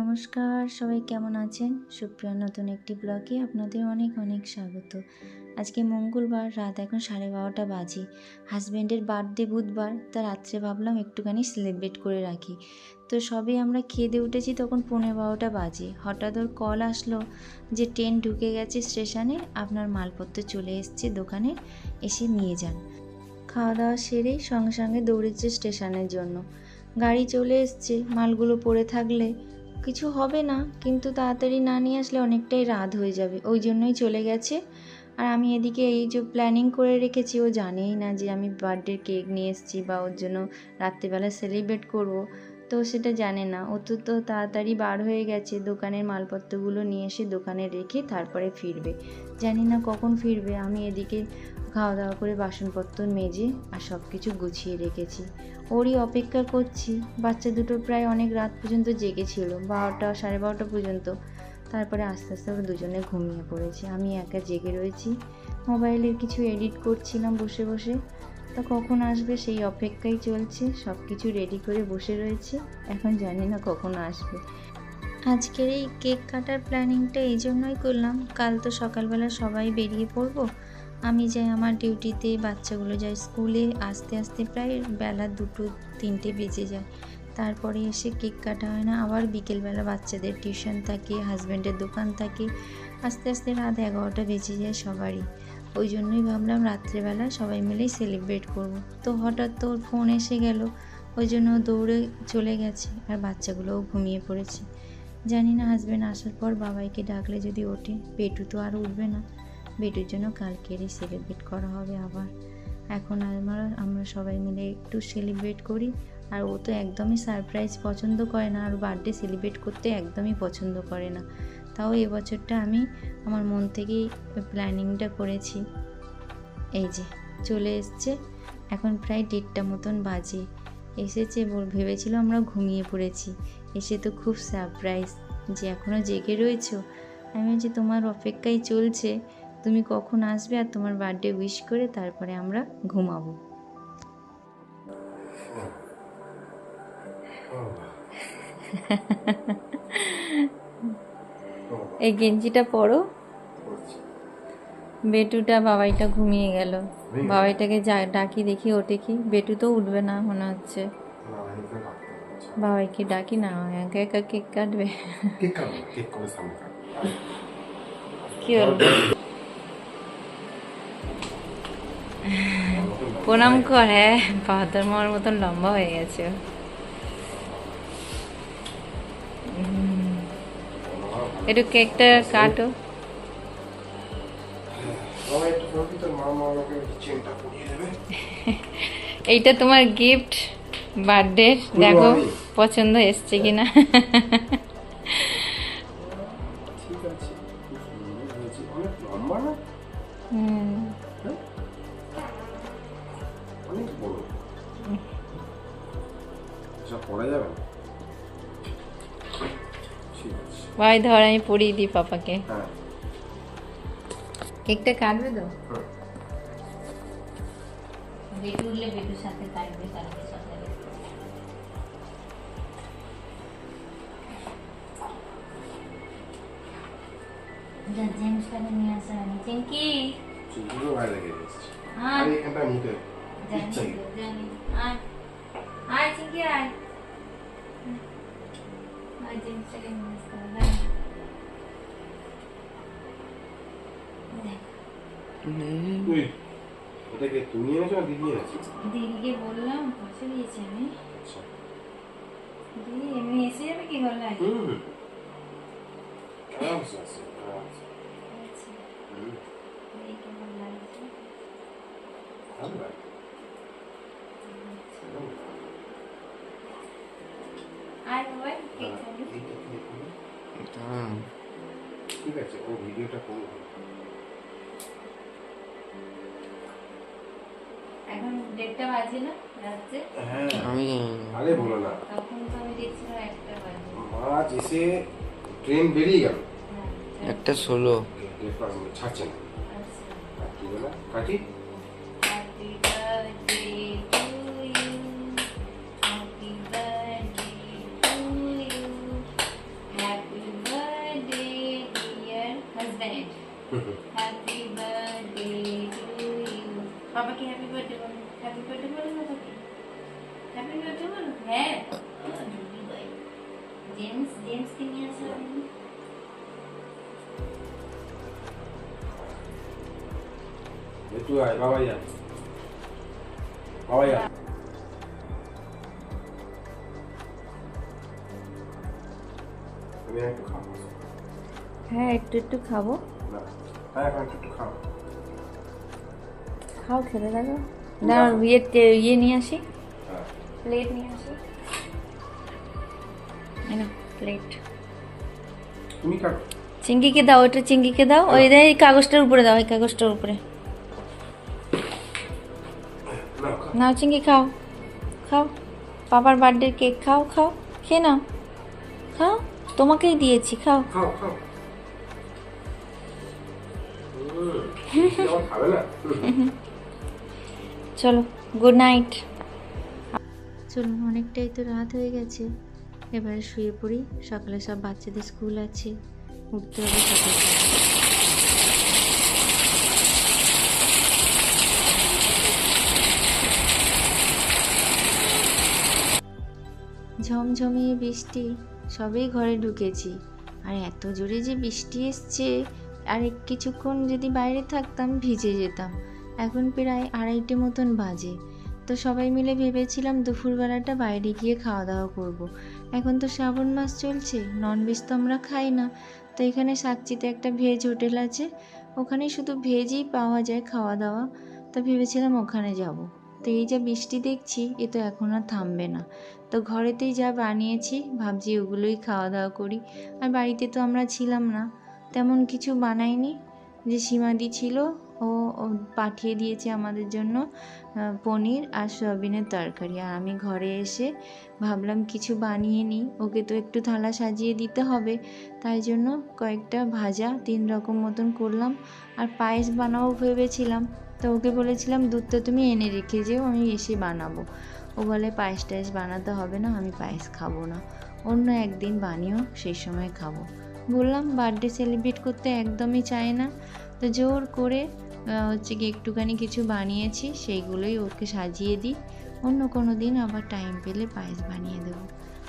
নমস্কার, সবাই কেমন আছেন? সুপ্রিয়ার নতুন একটি ব্লগে আপনাদের অনেক অনেক স্বাগত। আজকে মঙ্গলবার, রাত এখন 12:30 বাজে। হাজব্যান্ডের বার্থডে বুধবার, তা রাত্রে ভাবলাম একটুখানি সেলিব্রেট করে রাখি। তো সবে আমরা খেয়ে দিয়ে উঠেছি, তখন 12:15 বাজে। হঠাৎ ওর কল আসলো যে ট্রেন ঢুকে গেছে স্টেশনে, আপনার মালপত্র চলে এসছে দোকানে, এসে নিয়ে যান। খাওয়া দাওয়া সেরেই সঙ্গে সঙ্গে দৌড়েছে স্টেশনের জন্য। গাড়ি চলে এসছে, মালগুলো পড়ে থাকলে কিছু হবে না, কিন্তু তাড়াতাড়ি না নিয়ে আসলে অনেকটাই রাত হয়ে যাবে, ওই জন্যই চলে গেছে। আর আমি এদিকে এই যে প্ল্যানিং করে রেখেছি, ও জানেই না যে আমি বার্থডে কেক নিয়ে এসেছি বা ওর জন্য রাত্রিবেলা সেলিব্রেট করব, তো সেটা জানে না। ও তো তাড়াতাড়ি বার হয়ে গেছে, দোকানের মালপত্রগুলো নিয়ে এসে দোকানে রেখে তারপরে ফিরবে। জানি না কখন ফিরবে। আমি এদিকে খাওয়া দাওয়া করে বাসনপত্র মেজে আর সব কিছু গুছিয়ে রেখেছি, ওরই অপেক্ষা করছি। বাচ্চা দুটো প্রায় অনেক রাত পর্যন্ত জেগেছিল, 12টা 12:30 পর্যন্ত। তারপরে আস্তে আস্তে ওরা দুজনে ঘুমিয়ে পড়েছে, আমি একা জেগে রয়েছি। মোবাইলের কিছু এডিট করছিলাম বসে বসে। তা কখন আসবে সেই অপেক্ষাই চলছে, সব কিছু রেডি করে বসে রয়েছে, এখন জানি না কখন আসবে। আজকের এই কেক কাটার প্ল্যানিংটা এই জন্যই করলাম, কাল তো সকালবেলা সবাই বেরিয়ে পড়বো। আমি যাই আমার ডিউটিতে, বাচ্চাগুলো যায় স্কুলে, আস্তে আস্তে প্রায় বেলা 2-3 বেজে যায়। তারপরে এসে কেক কাটা হয় না, আবার বিকেলবেলা বাচ্চাদের টিউশন থাকে, হাজব্যান্ডের দোকান থাকে, আস্তে আস্তে রাত 11টা বেজে যায় সবারই। ওই জন্যই ভাবলাম রাত্রেবেলা সবাই মিলেই সেলিব্রেট করব। তো হঠাৎ তোর ফোন এসে গেল, ওই জন্য দৌড়ে চলে গেছে, আর বাচ্চাগুলোও ঘুমিয়ে পড়েছে। জানি না হাজব্যান্ড আসার পর বাবাইকে ডাকলে যদি ওঠে। বেটু তো আর উঠবে না, বেটুর জন্য কালকেরই সেলিব্রেট করা হবে আবার। এখন আমরা সবাই মিলে একটু সেলিব্রেট করি। আর ও তো একদমই সারপ্রাইজ পছন্দ করে না, আর বার্থডে সেলিব্রেট করতে একদমই পছন্দ করে না। তাও এবছরটা আমি আমার মন থেকেই প্ল্যানিংটা করেছি। এই যে চলে এসছে, এখন প্রায় 1:30 মতন বাজে। এসেছে, ভেবেছিল আমরা ঘুমিয়ে পড়েছি, এসে তো খুব সারপ্রাইজ যে এখনও জেগে রয়েছো। আমি বলছি তোমার অপেক্ষাই চলছে, তুমি কখন আসবে আর তোমার বার্থডে উইশ করে তারপরে আমরা ঘুমাবো। এই গেঞ্জিটা পরো। বেটুটা বাবাইটা ঘুমিয়ে গেল, বাবাইটাকে ডাকি, দেখি ওঠে কি। বেটু তো উঠবে না মনে হচ্ছে, বাবাইকে ডাকি না, একা একা কেক কাটবে। কি হলো? প্রণাম কর। হ্যাঁ, বাহাদুর মার মতন লম্বা হয়ে গেছে। একটু কেকটা কাটো। এইটা তোমার গিফট বার্থডে, দেখো পছন্দ এসছে কিনা। ভাই ধর, আমি পরিয়ে দিই পাপাকে। কেকটা কাটবে তো? বেটু উঠলে বেটুর সাথে কাটবে, কালকে সকালে। জেমসটাকে নিয়ে আসা হয়নি। চিঙ্কি আয়, চিঙ্কি আয়, জেমসটাকে নিয়ে আসতে হবে। দিদিকে বললাম, পয়সা দিয়েছি আমি। দিদি এমনি এসে যাবে কি গলায়? ঠিক আছে, ও ভিডিওটা করবে। এখন 1:30 বাজে না রাত্রে? হ্যাঁ, আমি আরে বলো না, তখন তো আমি দেখছিলাম 1টা বাজে। মাছ এসে ট্রেন বেরিয়ে গেল 1:16, ছাড়ছে না। আচ্ছা, কি বলা কাটি। Happy birthday to you, happy birthday to you, হ্যাঁ জেমস জেমসকে নিয়ে আসলাম। একটু আয় বাবা যা বাবা যা তুমি একটু খাও হ্যাঁ একটু একটু খাবো। না হ্যাঁ এখন একটু খাও খাও খেতে থাকো। দাঁড়াও ইয়ে নিয়ে আসি, হ্যাঁ প্লেট নিয়ে আসি। প্লেট তুমি খাও চিঙ্কিকে দাও, ওটা চিঙ্কিকে দাও। ওই এই কাগজটার উপরে দাও, এই কাগজটার উপরে না নাও। চিঙ্কি খাও খাও, পাপার বার্থডে কেক খাও, খাও খেয়ে নাও, খাও তোমাকেই দিয়েছি, খাও। খাও খাও আমার খাবে না চলো গুড নাইট। চলুন অনেকটাই তো রাত হয়ে গেছে, এবারে শুয়ে পড়ি। সকালে সব বাচ্চাদের স্কুল আছে, উঠতে হবে সকাল সকাল। ঝমঝমিয়ে বৃষ্টি, সবেই ঘরে ঢুকেছি, আর এত জোরে যে বৃষ্টি এসছে, আর কিছুক্ষণ যদি বাইরে থাকতাম ভিজে যেতাম। এখন প্রায় 2:30 মতন বাজে। তো সবাই মিলে ভেবেছিলাম দুপুরবেলাটা বাইরে গিয়ে খাওয়া দাওয়া করব। এখন তো শ্রাবণ মাস চলছে, ননভেজ তো আমরা খাই না। তো এখানে সাকচিতে একটা ভেজ হোটেল আছে, ওখানে শুধু ভেজই পাওয়া যায় খাওয়া দাওয়া। তো ভেবেছিলাম ওখানে যাব। তো এই যা বৃষ্টি দেখছি, এ তো এখন আর থামবে না। তো ঘরেতেই যা বানিয়েছি ভাবছি ওগুলোই খাওয়া দাওয়া করি। আর বাড়িতে তো আমরা ছিলাম না, তেমন কিছু বানাইনি। যে সীমাদি ছিল, ও পাঠিয়ে দিয়েছে আমাদের জন্য পনির আর সয়াবিনের তরকারি। আর আমি ঘরে এসে ভাবলাম কিছু বানিয়ে নিই, ওকে তো একটু থালা সাজিয়ে দিতে হবে। তাই জন্য কয়েকটা ভাজা 3 রকম মতন করলাম। আর পায়েস বানাবো ভেবেছিলাম। তো ওকে বলেছিলাম দুধটা তুমি এনে রেখে যেও, আমি এসে বানাবো। ও বলে পায়েস টায়েস বানাতে হবে না, আমি পায়েস খাবো না, অন্য একদিন বানিও, সেই সময় খাবো। বললাম বার্থডে সেলিব্রেট করতে একদমই চায় না। তো জোর করে হচ্ছে কি একটুখানি কিছু বানিয়েছি, সেইগুলোই ওকে সাজিয়ে দিই। অন্য কোনো দিন আবার টাইম পেলে পায়েস বানিয়ে দেবো।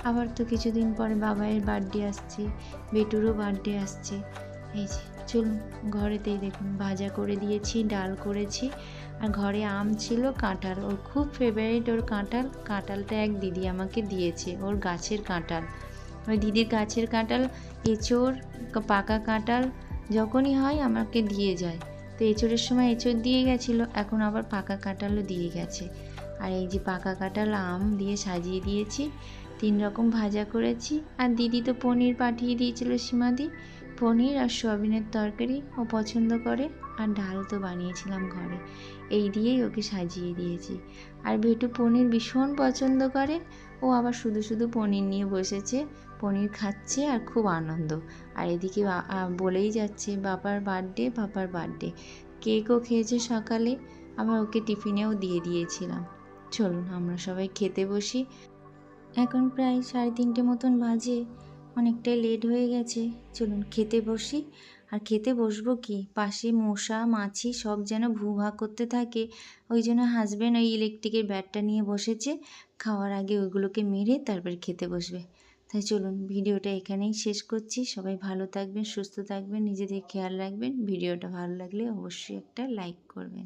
আবার তো কিছুদিন পরে বাবাইয়ের বার্থডে আসছে, বেটুরও বার্থডে আসছে। এই যে চলুন, ঘরেতেই দেখুন ভাজা করে দিয়েছি, ডাল করেছি। আর ঘরে আম ছিল, কাঁঠাল, ওর খুব ফেভারিট ওর কাঁঠাল। কাঁঠালটা এক দিদি আমাকে দিয়েছে, ওর গাছের কাঁঠাল। ওই দিদির গাছের কাঁঠাল, এঁচোড়, পাকা কাঁঠাল যখনই হয় আমাকে দিয়ে যায়। তো এঁচোড়ের সময় এঁচোড় দিয়ে গেছিলো, এখন আবার পাকা কাঁঠালও দিয়ে গেছে। আর এই যে পাকা কাঁঠাল আম দিয়ে সাজিয়ে দিয়েছি, 3 রকম ভাজা করেছি। আর দিদি তো পনির পাঠিয়ে দিয়েছিল, সীমাদি পনির আর সয়াবিনের তরকারি ও পছন্দ করে। আর ডাল তো বানিয়েছিলাম ঘরে, এই দিয়েই ওকে সাজিয়ে দিয়েছি। আর ভেটু পনির ভীষণ পছন্দ করে, ও আবার শুধু শুধু পনির নিয়ে বসেছে, পনির খাচ্ছে আর খুব আনন্দ। আর এদিকে বলেই যাচ্ছে বাবার বার্থডে, বাবার বার্থডে। কেকও খেয়েছে সকালে, আবার ওকে টিফিনেও দিয়ে দিয়েছিলাম। চলুন আমরা সবাই খেতে বসি। এখন প্রায় 3:30 মতন বাজে, অনেকটাই লেট হয়ে গেছে। চলুন খেতে বসি। আর খেতে বসবো কি, পাশে মশা মাছি সব যেন ভুভা করতে থাকে। ওই জন্য হাজব্যান্ড ওই ইলেকট্রিকের ব্যাটটা নিয়ে বসেছে, খাওয়ার আগে ওইগুলোকে মেরে তারপরে খেতে বসবে। তাই চলুন ভিডিওটা এখানেই শেষ করছি। সবাই ভালো থাকবেন, সুস্থ থাকবেন, নিজেদের খেয়াল রাখবেন। ভিডিওটা ভালো লাগলে অবশ্যই একটা লাইক করবেন।